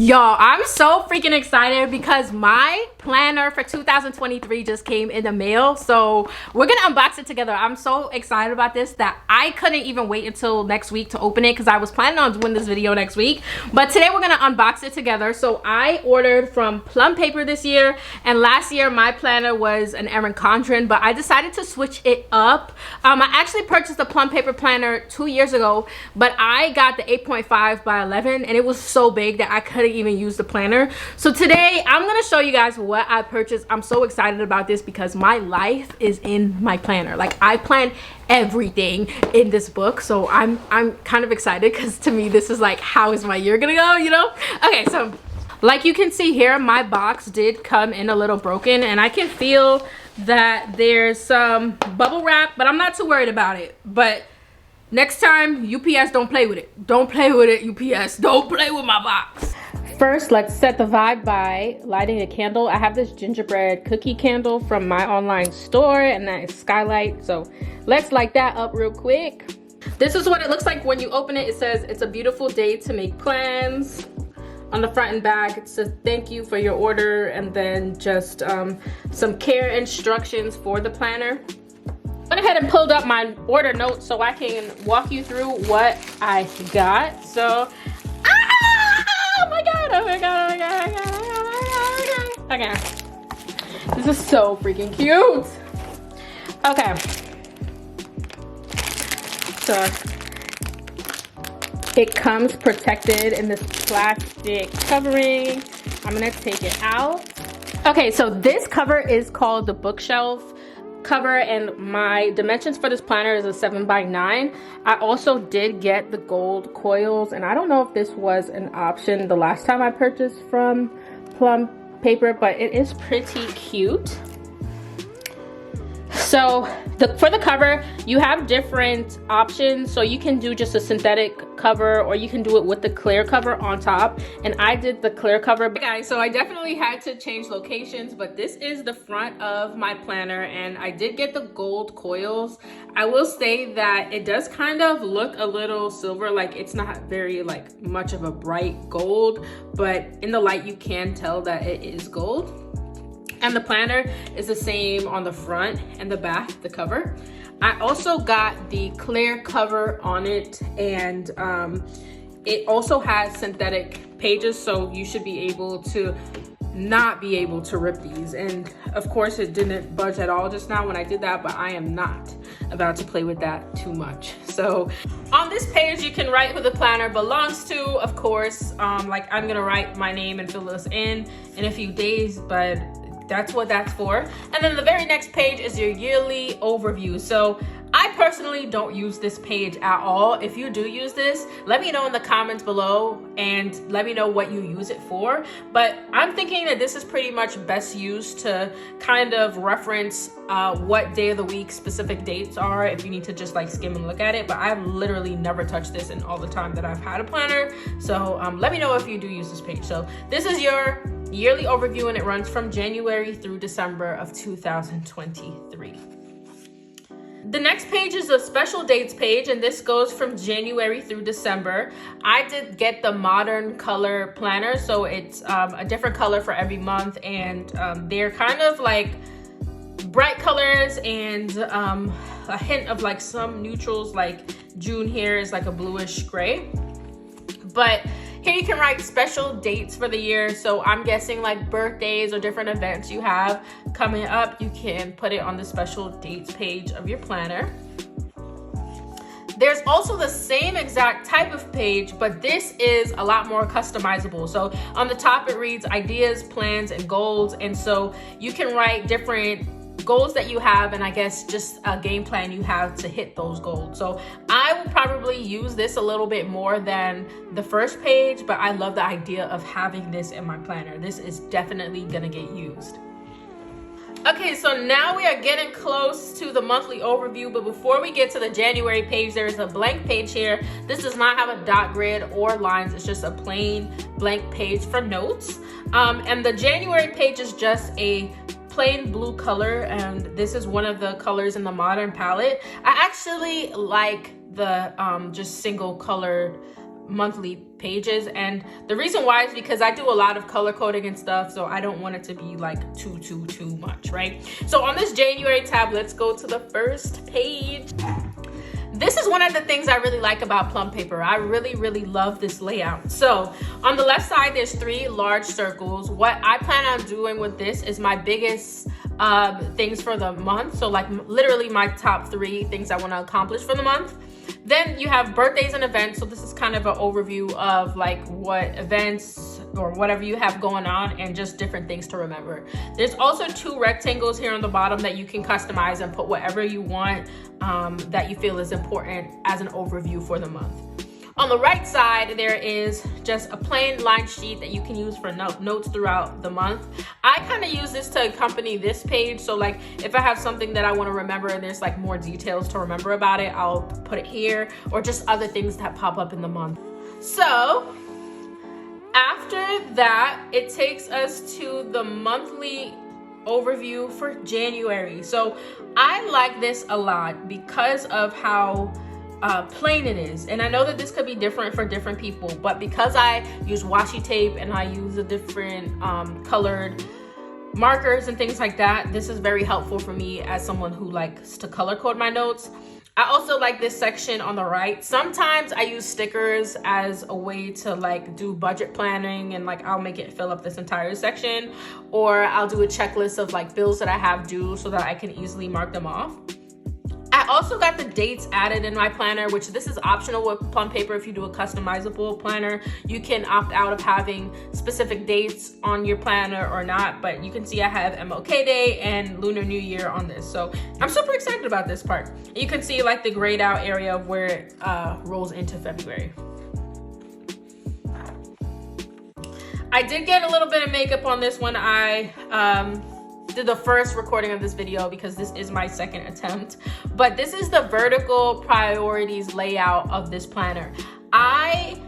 Y'all, I'm so freaking excited because my planner for 2023 just came in the mail. So we're gonna unbox it together. I'm so excited about this that I couldn't even wait until next week to open it because I was planning on doing this video next week. But today we're gonna unbox it together. So I ordered from Plum paper this year, and last year my planner was an Erin Condren, but I decided to switch it up. I actually purchased the Plum paper planner 2 years ago, but I got the 8.5 by 11 and it was so big that I couldn't even use the planner. So today I'm gonna show you guys what I purchased. I'm so excited about this because my life is in my planner. Like, I plan everything in this book, so I'm kind of excited because to me this is like, how is my year gonna go, you know? Okay, so like you can see here, my box did come in a little broken and I can feel that there's some bubble wrap, but I'm not too worried about it. But next time, UPS, don't play with it. Don't play with it, UPS. Don't play with my box. First, let's set the vibe by lighting a candle. I have this gingerbread cookie candle from my online store, and that is Skylight. So let's light that up real quick. This is what it looks like when you open it. It says, "It's a beautiful day to make plans." On the front and back, it says, "Thank you for your order," and then just some care instructions for the planner. I went ahead and pulled up my order notes so I can walk you through what I got. So, oh my god, oh my god, oh my god, oh my god, oh my god, okay. This is so freaking cute. Okay. So, it comes protected in this plastic covering. I'm gonna take it out. Okay, so this cover is called the bookshelf cover, and my dimensions for this planner is a 7x9. I also did get the gold coils, and I don't know if this was an option the last time I purchased from Plum paper, but it is pretty cute. So for the cover, you have different options. So you can do just a synthetic cover, or you can do it with the clear cover on top. And I did the clear cover. Guys, so I definitely had to change locations, but this is the front of my planner, and I did get the gold coils. I will say that it does kind of look a little silver, like it's not very like much of a bright gold, but in the light you can tell that it is gold. And the planner is the same on the front and the back, the cover. I also got the clear cover on it, and it also has synthetic pages, so you should be able to not be able to rip these. And of course it didn't budge at all just now when I did that, but I am not about to play with that too much. So on this page you can write who the planner belongs to, of course. Like, I'm gonna write my name and fill this in a few days, but that's what that's for. And then the very next page is your yearly overview. So I personally don't use this page at all. If you do use this, let me know in the comments below and let me know what you use it for. But I'm thinking that this is pretty much best used to kind of reference what day of the week specific dates are, if you need to just like skim and look at it. But I've literally never touched this in all the time that I've had a planner. So let me know if you do use this page. So this is your yearly overview, and it runs from January through December of 2023. The next page is a special dates page, and this goes from January through December. I did get the modern color planner, so it's a different color for every month, and they're kind of like bright colors and a hint of like some neutrals, like June here is like a bluish gray. But here you can write special dates for the year. So I'm guessing like birthdays or different events you have coming up, you can put it on the special dates page of your planner. There's also the same exact type of page, but this is a lot more customizable. So on the top it reads ideas, plans, and goals. And so you can write different goals that you have, and I guess just a game plan you have to hit those goals. So I will probably use this a little bit more than the first page, but I love the idea of having this in my planner. This is definitely gonna get used. Okay, so now we are getting close to the monthly overview, but before we get to the January page, there's a blank page here. This does not have a dot grid or lines. It's just a plain blank page for notes. And the January page is just a plain blue color, and this is one of the colors in the modern palette. I actually like the just single colored monthly pages, and the reason why is because I do a lot of color coding and stuff, so I don't want it to be like too much, right? So on this January tab, let's go to the first page. This is one of the things I really like about Plum paper. I really love this layout. So on the left side, there's 3 large circles. What I plan on doing with this is my biggest things for the month. So like literally my top 3 things I want to accomplish for the month. Then you have birthdays and events. So this is kind of an overview of like what events or whatever you have going on and just different things to remember. There's also 2 rectangles here on the bottom that you can customize and put whatever you want that you feel is important as an overview for the month. On the right side, there is just a plain line sheet that you can use for notes throughout the month. I kind of use this to accompany this page. So like if I have something that I want to remember and there's like more details to remember about it, I'll put it here, or just other things that pop up in the month. So after that, it takes us to the monthly overview for January. So I like this a lot because of how plain it is, and I know that this could be different for different people, but because I use washi tape and I use the different colored markers and things like that, this is very helpful for me as someone who likes to color code my notes. I also like this section on the right. Sometimes I use stickers as a way to like do budget planning, and like I'll make it fill up this entire section, or I'll do a checklist of like bills that I have due so that I can easily mark them off. I also got the dates added in my planner, which this is optional with Plum paper. If you do a customizable planner, you can opt out of having specific dates on your planner or not, but you can see I have MLK Day and Lunar New Year on this. So I'm super excited about this part. You can see like the grayed out area of where it rolls into February. I did get a little bit of makeup on this when I did the first recording of this video, because this is my second attempt, but this is the vertical priorities layout of this planner. I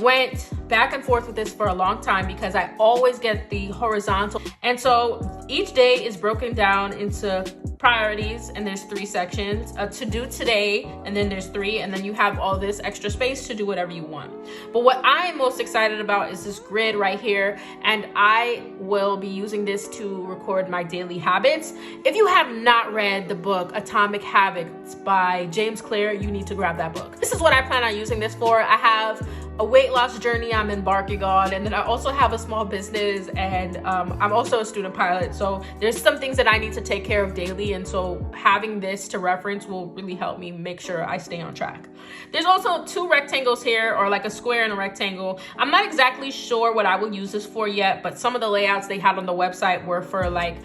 went back and forth with this for a long time because I always get the horizontal, and so each day is broken down into priorities, and there's 3 sections, to do today, and then there's 3, and then you have all this extra space to do whatever you want. But what I am most excited about is this grid right here, and I will be using this to record my daily habits. If you have not read the book Atomic Habits by James Clear, you need to grab that book. This is what I plan on using this for. I have a weight loss journey I'm embarking on, and then I also have a small business, and I'm also a student pilot, so there's some things that I need to take care of daily, and so having this to reference will really help me make sure I stay on track. There's also 2 rectangles here, or like a square and a rectangle. I'm not exactly sure what I will use this for yet, but some of the layouts they had on the website were for like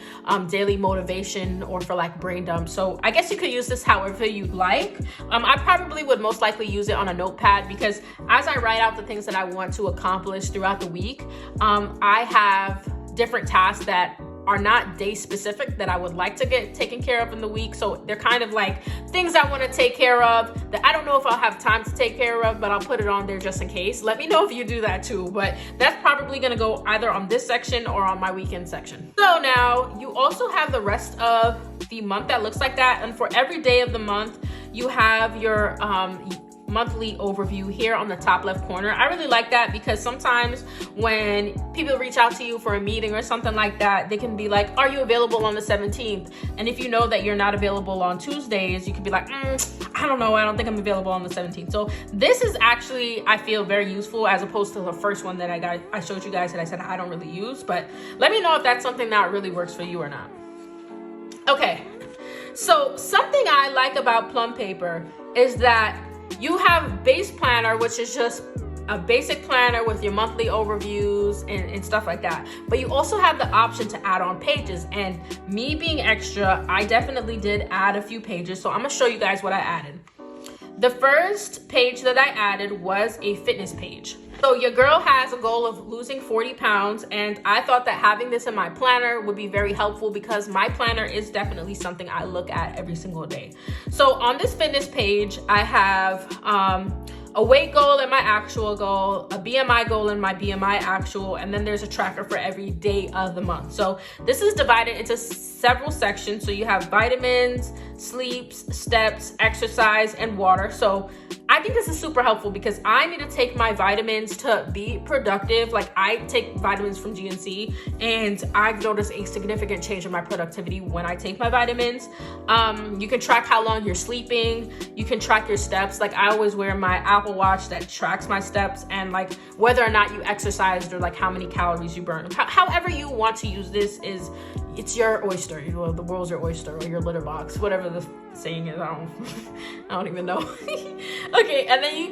daily motivation or for like brain dump, so I guess you could use this however you'd like. I probably would most likely use it on a notepad, because as I write out the things that I want to accomplish throughout the week, I have different tasks that are not day specific that I would like to get taken care of in the week. So they're kind of like things I want to take care of that I don't know if I'll have time to take care of, but I'll put it on there just in case. Let me know if you do that too, but that's probably going to go either on this section or on my weekend section. So now you also have the rest of the month that looks like that, and for every day of the month you have your monthly overview here on the top left corner. I really like that because sometimes when people reach out to you for a meeting or something like that, they can be like, are you available on the 17th? And if you know that you're not available on Tuesdays, you could be like, I don't know, I don't think I'm available on the 17th. So this is actually, I feel, very useful as opposed to the first one that I showed you guys that I said I don't really use, but let me know if that's something that really works for you or not. Okay, so something I like about Plum paper is that you have base planner, which is just a basic planner with your monthly overviews and stuff like that. But you also have the option to add on pages. And me being extra, I definitely did add a few pages. So I'm gonna show you guys what I added. The first page that I added was a fitness page. So your girl has a goal of losing 40 pounds, and I thought that having this in my planner would be very helpful because my planner is definitely something I look at every single day. So on this fitness page, I have a weight goal and my actual goal, a BMI goal and my BMI actual, and then there's a tracker for every day of the month. So this is divided into several sections. So you have vitamins, sleeps, steps, exercise, and water. So I I think this is super helpful because I need to take my vitamins to be productive. Like, I take vitamins from GNC, and I've noticed a significant change in my productivity when I take my vitamins. You can track how long you're sleeping. You can track your steps. Like, I always wear my Apple Watch that tracks my steps and like whether or not you exercised or like how many calories you burn. However you want to use this it's your oyster. You know, the world's your oyster, or your litter box, whatever the saying is. I don't even know. Okay, and then you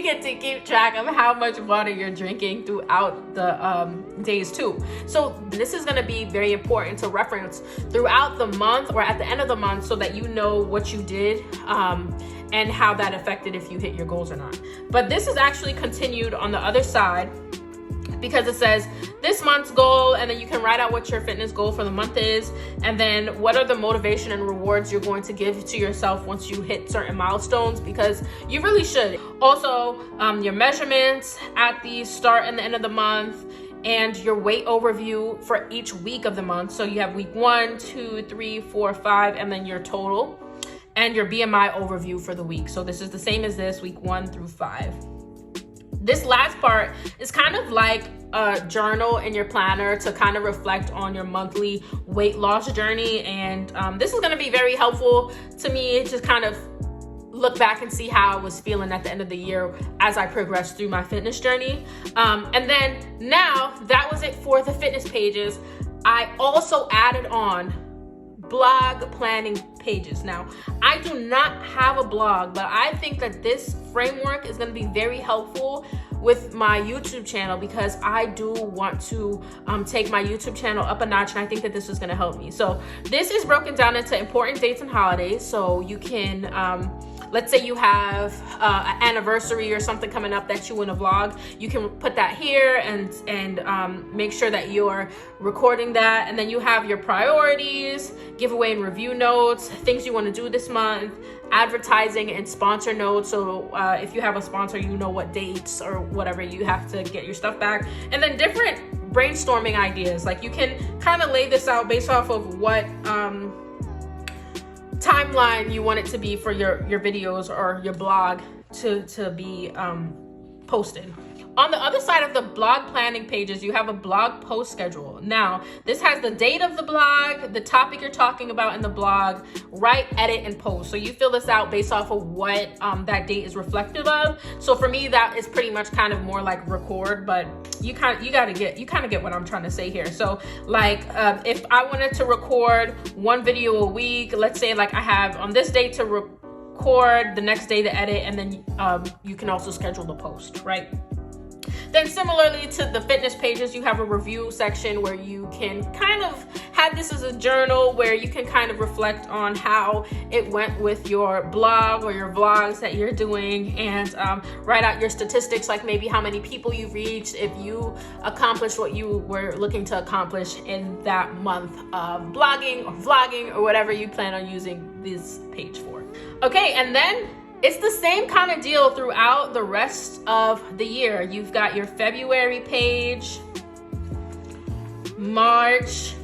get to keep track of how much water you're drinking throughout the days too. So this is going to be very important to reference throughout the month or at the end of the month, so that you know what you did and how that affected if you hit your goals or not. But this is actually continued on the other side, because it says this month's goal, and then you can write out what your fitness goal for the month is, and then what are the motivation and rewards you're going to give to yourself once you hit certain milestones, because you really should. Also, your measurements at the start and the end of the month, and your weight overview for each week of the month. So you have week 1, 2, 3, 4, 5, and then your total, and your BMI overview for the week. So this is the same as this, week 1 through 5. This last part is kind of like a journal in your planner to kind of reflect on your monthly weight loss journey. And this is going to be very helpful to me to kind of look back and see how I was feeling at the end of the year as I progressed through my fitness journey. And then now that was it for the fitness pages. I also added on blog planning pages. Now, I do not have a blog, but I think that this framework is going to be very helpful with my YouTube channel, because I do want to take my YouTube channel up a notch, and I think that this is going to help me. So this is broken down into important dates and holidays. So you can let's say you have an anniversary or something coming up that you want to vlog, you can put that here and make sure that you're recording that. And then you have your priorities, giveaway and review notes, things you want to do this month, advertising and sponsor notes. So if you have a sponsor, you know what dates or whatever you have to get your stuff back. And then different brainstorming ideas. Like, you can kind of lay this out based off of what timeline you want it to be for your videos or your blog to be posted. On the other side of the blog planning pages, you have a blog post schedule. Now, this has the date of the blog, the topic you're talking about in the blog, write, edit, and post. So you fill this out based off of what that date is reflective of. So for me, that is pretty much kind of more like record, but you kind of get what I'm trying to say here. So like if I wanted to record one video a week, let's say like I have on this date to record, the next day to edit, and then you can also schedule the post, right? Then similarly to the fitness pages, you have a review section where you can kind of have this as a journal where you can kind of reflect on how it went with your blog or your vlogs that you're doing, and write out your statistics, like maybe how many people you reached, if you accomplished what you were looking to accomplish in that month of blogging or vlogging or whatever you plan on using this page for. Okay, and then it's the same kind of deal throughout the rest of the year. You've got your February page, March,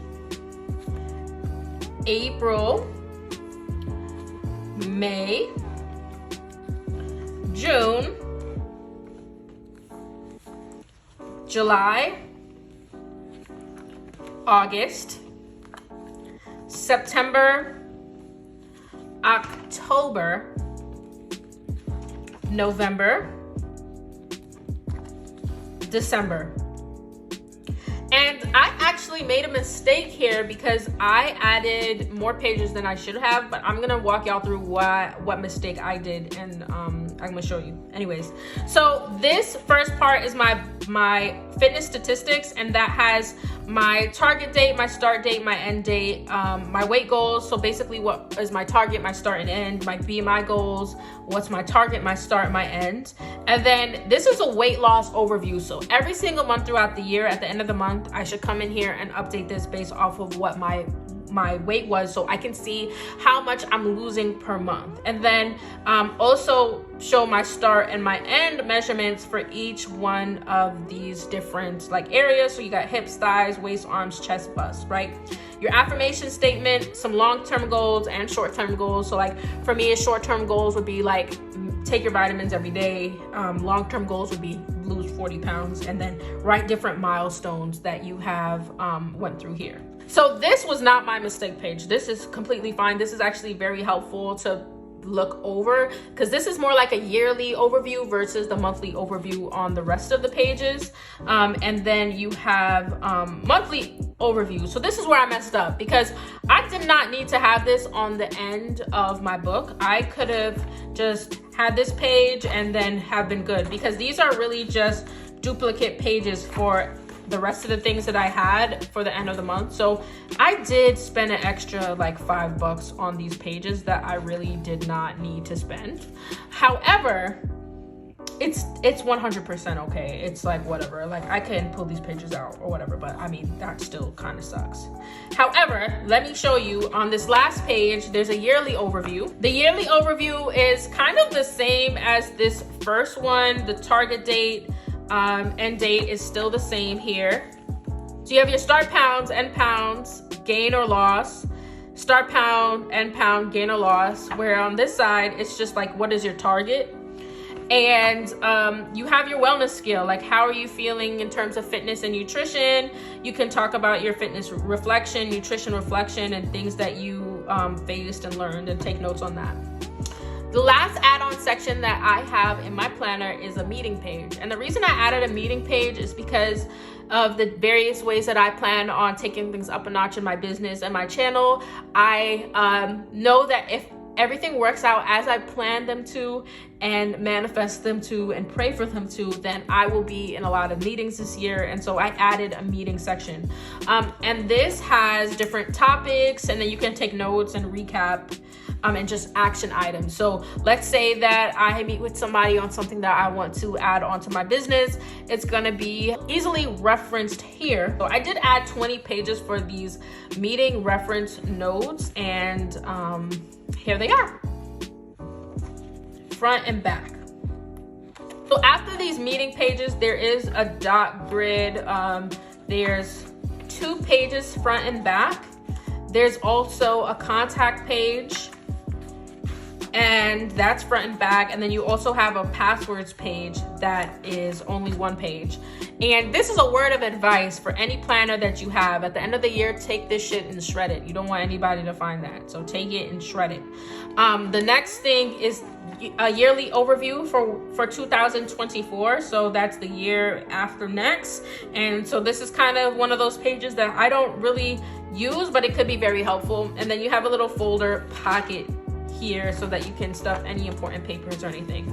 April, May, June, July, August, September, October, November, December. And I actually made a mistake here because I added more pages than I should have, but I'm gonna walk y'all through what mistake I did, and I'm gonna show you. Anyways, so this first part is my fitness statistics, and that has my target date, my start date, my end date, my weight goals. So basically what is my target, my start and end, my BMI goals, what's my target, my start, my end. And then this is a weight loss overview. So every single month throughout the year, at the end of the month, I should come in here and update this based off of what my my weight was, so I can see how much I'm losing per month. And then also show my start and my end measurements for each one of these different like areas. So you got hips, thighs, waist, arms, chest, bust, right? Your affirmation statement, some long-term goals and short-term goals. So like for me, short-term goals would be like take your vitamins every day. Long-term goals would be lose 40 pounds, and then write different milestones that you have went through here. So this was not my mistake page. This is completely fine. This is actually very helpful to look over, because this is more like a yearly overview versus the monthly overview on the rest of the pages. And then you have monthly overview. So this is where I messed up, because I did not need to have this on the end of my book. I could have just had this page and then have been good, because these are really just duplicate pages for the rest of the things that I had for the end of the month. So I did spend an extra like $5 on these pages that I really did not need to spend. However, it's 100% okay. It's like whatever, like I can pull these pages out or whatever, but I mean that still kind of sucks. However, let me show you on this last page, there's a yearly overview. The yearly overview is kind of the same as this first one. The target date, end date is still the same here. So you have your start pounds, end pounds, gain or loss, start pound, end pound, gain or loss, where on this side it's just like what is your target. And you have your wellness scale, like how are you feeling in terms of fitness and nutrition. You can talk about your fitness reflection, nutrition reflection, and things that you faced and learned, and take notes on that. The last add-on section that I have in my planner is a meeting page. And the reason I added a meeting page is because of the various ways that I plan on taking things up a notch in my business and my channel. I know that if everything works out as I planned them to and manifest them to and pray for them to, then I will be in a lot of meetings this year. And so I added a meeting section. And this has different topics, and then you can take notes and recap and just action items. So let's say that I meet with somebody on something that I want to add onto my business. It's gonna be easily referenced here. So I did add 20 pages for these meeting reference notes, and here they are, front and back. So after these meeting pages, there is a dot grid. There's 2 pages front and back. There's also a contact page, and that's front and back. And then you also have a passwords page that is only 1 page. And this is a word of advice for any planner that you have. At the end of the year, take this shit and shred it. You don't want anybody to find that, so take it and shred it. The next thing is a yearly overview for 2024. So that's the year after next. And so this is kind of one of those pages that I don't really use, but it could be very helpful. And then you have a little folder pocket here so that you can stuff any important papers or anything.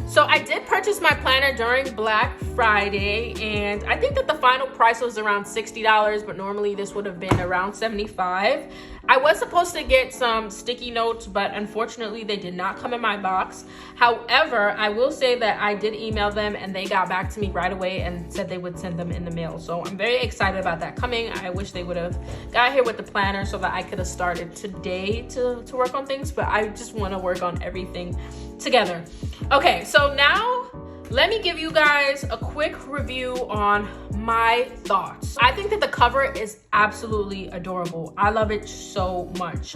So I did purchase my planner during Black Friday, and I think that the final price was around $60, but normally this would have been around $75. I was supposed to get some sticky notes, but unfortunately they did not come in my box. However, I will say that I did email them, and they got back to me right away and said they would send them in the mail. So I'm very excited about that coming. I wish they would have got here with the planner so that I could have started today to work on things, but I just want to work on everything together. Okay, so now let me give you guys a quick review on my thoughts. I think that the cover is absolutely adorable. I love it so much.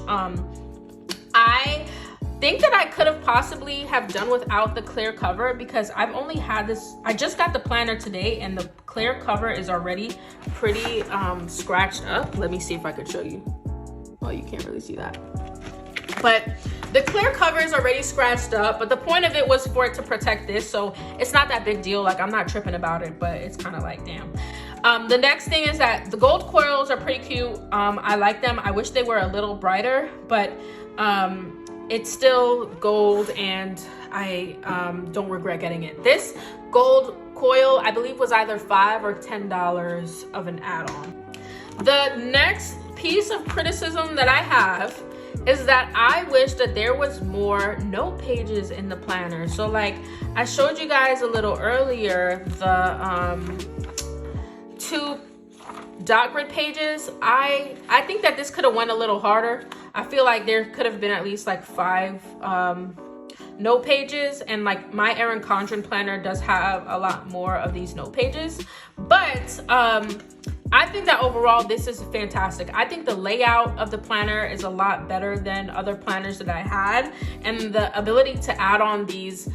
I think that I could have possibly have done without the clear cover, because I've only had this, I just got the planner today, and the clear cover is already pretty scratched up. Let me see if I could show you. Oh, you can't really see that. But the clear cover is already scratched up, but the point of it was for it to protect this, so it's not that big deal. Like, I'm not tripping about it, but it's kind of like, damn. The next thing is that the gold coils are pretty cute. I like them. I wish they were a little brighter, but it's still gold, and I don't regret getting it. This gold coil, I believe, was either $5 or $10 of an add-on. The next piece of criticism that I have is that I wish that there was more note pages in the planner. So like I showed you guys a little earlier, the 2 dot grid pages, I think that this could have went a little harder. I feel like there could have been at least like 5 note pages, and like my Erin Condren planner does have a lot more of these note pages, but I think that overall this is fantastic. I think the layout of the planner is a lot better than other planners that I had, and the ability to add on these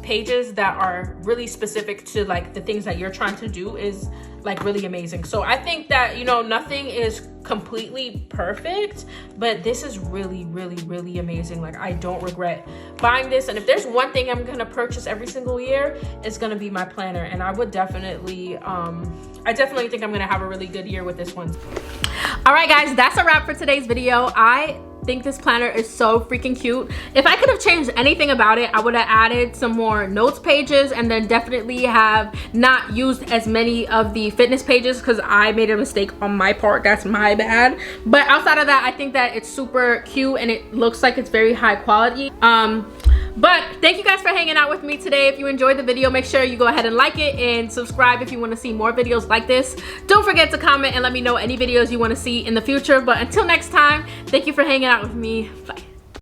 pages that are really specific to like the things that you're trying to do is like really amazing. So I think that, you know, nothing is completely perfect, but this is really, really, really amazing. Like, I don't regret buying this, and if there's one thing I'm gonna purchase every single year, it's gonna be my planner. And I would definitely I definitely think I'm gonna have a really good year with this one. All right guys, that's a wrap for today's video. I think this planner is so freaking cute. If I could have changed anything about it, I would have added some more notes pages, and then definitely have not used as many of the fitness pages because I made a mistake on my part. That's my bad. But outside of that, I think that it's super cute and it looks like it's very high quality. But thank you guys for hanging out with me today. If you enjoyed the video, make sure you go ahead and like it and subscribe if you want to see more videos like this. Don't forget to comment and let me know any videos you want to see in the future. But until next time, thank you for hanging out with me. Bye.